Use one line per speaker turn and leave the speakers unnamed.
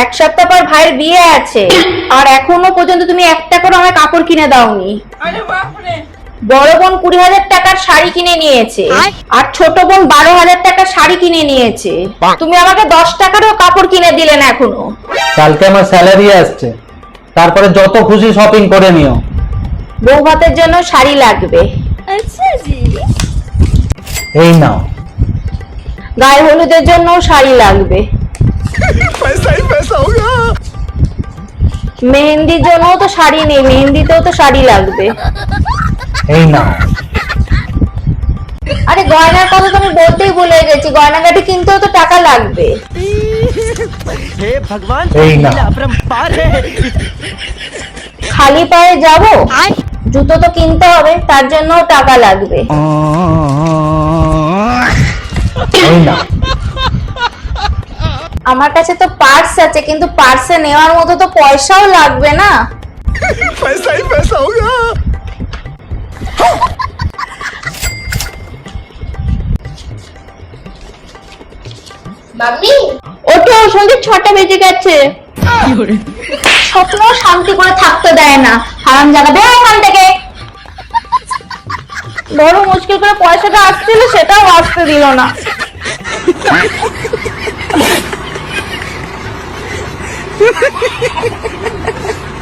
এক সপ্তাহ পর ভাইয়ের বিয়ে আছে, আর এখনো পর্যন্ত তুমি একটা করে আমার কাপড় কিনে দাওনি। বড় বোন 20,000 টাকার শাড়ি কিনে নিয়েছে, আর ছোট বোন 12,000 টাকার শাড়ি কিনে নিয়েছে। তুমি আমাকে 10 টাকারও কাপড় কিনে দিলে না এখনো।
কালকে আমার স্যালারি আসছে, তারপরে যত খুশি শপিং করে নিও।
বউ ভাতের জন্য শাড়ি লাগবে।
এই নাও।
গায়ে হলুদের জন্য শাড়ি লাগবে। মেহেন্দির জন্য তো শাড়ি নেই, মেহেন্দিতেও তো শাড়ি লাগবে।
এই নাও।
আরে গয়নার কথা তো আমি বলতেই ভুলে গেছি, গয়নাগাটি কিনতেও তো টাকা লাগবে।
हे भगवान
এই নাও।
लीला अपरंपार है।
খালি পায়ে যাব, জুতো তো কিনতে হবে, তার জন্য টাকা লাগবে।
এই নাও।
আমার কাছে তো পার্স আছে, কিন্তু পার্সে নেওয়ার মতো তো পয়সাও লাগবে না।
पैसा ही पैसा होगा।
মাম্মি ওঠো, সন্ধ্যে 6টা বেজে গেছে। স্বপ্ন শান্তি করে থাকতে দেয় না, হারাম জায়গা বের এখান থেকে। বড় মুশকিল করে পয়সাটা আসছিল, সেটাও আসতে দিল না।